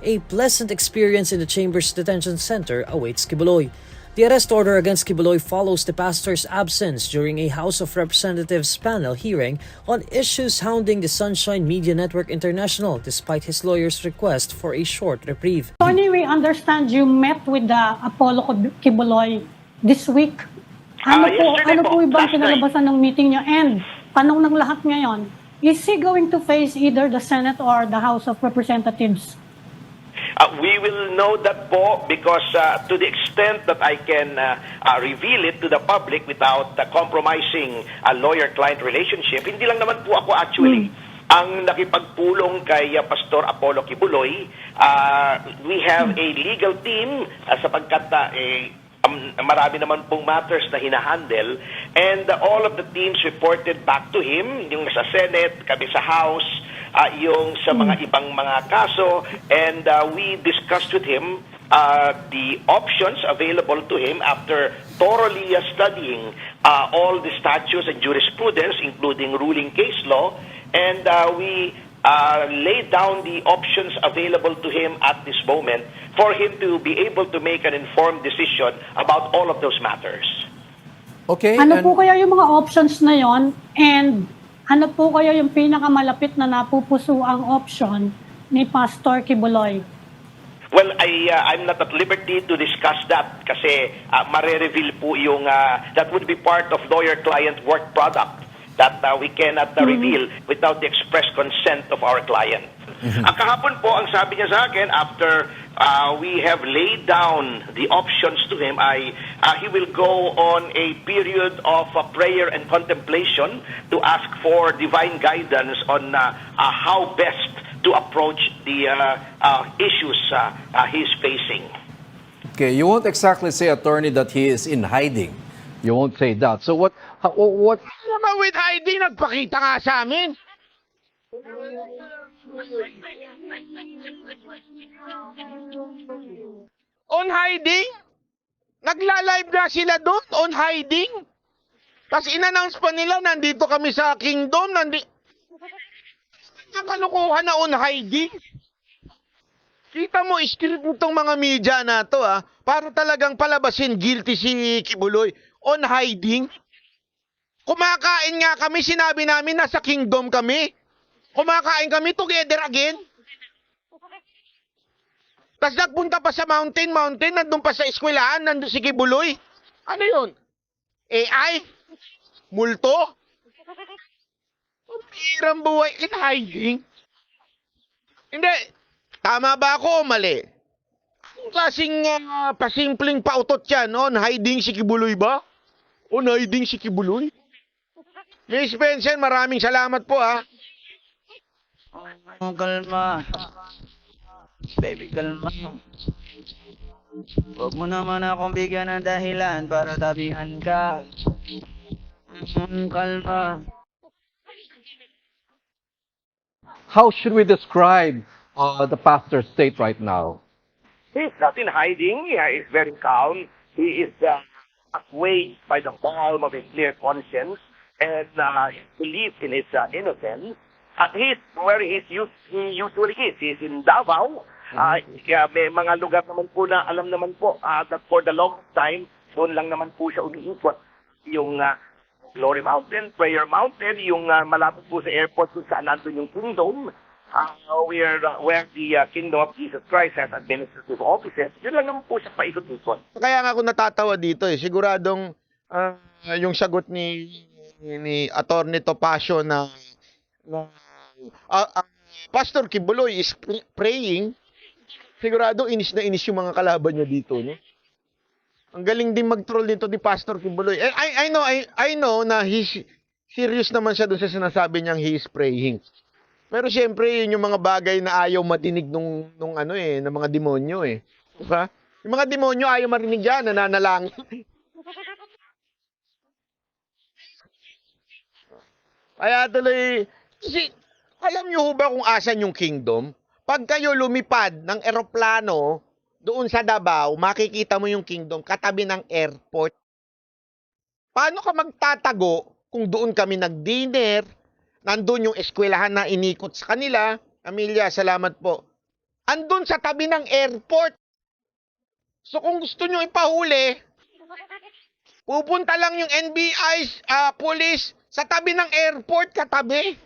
a pleasant experience in the Chambers Detention Center awaits Kibuloy. The arrest order against Kibuloy follows the pastor's absence during a House of Representatives panel hearing on issues hounding the Sunshine Media Network International despite his lawyer's request for a short reprieve. Tony, we understand you met with the Apollo Kibuloy this week. Ano po ibang kinalabasan ng meeting niyo? And tanong ng lahat ngayon, is he going to face either the Senate or the House of Representatives? We will know that po because to the extent that I can reveal it to the public without compromising a lawyer-client relationship, hindi lang naman po ako actually ang nakipagpulong kay Pastor Apollo Kibuloy. We have a legal team sapagkat marami naman pong matters na hinahandle, and all of the teams reported back to him, yung sa Senate, kami sa House, yung sa mga ibang mga kaso, and we discussed with him the options available to him after thoroughly studying all the statutes and jurisprudence, including ruling case law, and we laid down the options available to him at this moment for him to be able to make an informed decision about all of those matters. Okay. Ano po kaya yung mga options na yon? And ano po kaya yung pinakamalapit na napupuso ang option ni Pastor Kibuloy? Well, I'm not at liberty to discuss that kasi mare-reveal po yung that would be part of lawyer-client work product that we cannot reveal without the express consent of our client. Kahapon po, ang sabi niya sa akin, after we have laid down the options to him, he will go on a period of prayer and contemplation to ask for divine guidance on how best to approach the issues he's facing. Okay, you won't exactly say, attorney, that he is in hiding. You won't say that. So what? Naman with hiding, nagpakita nga sa amin. On hiding? Nagla-live na sila doon, on hiding. Tapos in-announce pa nila, nandito kami sa Kingdom, Nakalokohan na on hiding. Kita mo, script nitong mga media na to, para talagang palabasin guilty si Kibuloy. On hiding. Kumakain nga kami, sinabi namin nasa Kingdom kami. Kumakain kami together again. Tapos nagpunta pa sa mountain, nandun pa sa eskwelahan, nandun si Kibuloy. Ano yun? AI? Multo? Hirang buhay, in hiding. Hindi. Tama ba ako o mali? Ang klaseng pasimpleng pautot yan, on hiding si Kibuloy ba? On hiding si Kibuloy? Miss Spencer, maraming salamat po Kalma. Baby, kalma. Huwag mo naman akong bigyan ng dahilan para tabihan ka. Kalma. How should we describe the pastor's state right now? He's not in hiding. He is very calm. He is assuaged by the balm of his clear conscience and believes in his innocence. He's where he usually is. He's in Davao. May mga lugar naman po na alam naman po that for the long time, doon lang naman po siya umiikot. Yung Glory Mountain, Prayer Mountain, yung malapit po sa airport kung saan nandun yung Kingdom, where the Kingdom of Jesus Christ has administrative offices. Yun lang naman po siya paikot-ikot. Kaya nga ako natatawa dito Siguradong yung sagot ni Attorney Topacio na Pastor Kibuloy is praying. Sigurado inis na inis yung mga kalaban niya dito, no? Ang galing din mag-troll dito ni Pastor Kibuloy. I know na he's serious naman siya doon sa sinasabi niyang he is praying. Pero siyempre, yun yung mga bagay na ayaw madinig ng mga demonyo Diba? Yung mga demonyo ayaw marinig yan, nananalangin. Kaya tuloy, kasi alam niyo ba kung asan yung Kingdom? Pag kayo lumipad ng eroplano doon sa Davao, makikita mo yung Kingdom katabi ng airport. Paano ka magtatago kung doon kami nag-dinner, nandun yung eskwelahan na inikot sa kanila? Amelia, salamat po. andun sa tabi ng airport. So kung gusto nyo ipahuli, pupunta lang yung NBI, police, sa tabi ng airport, katabi.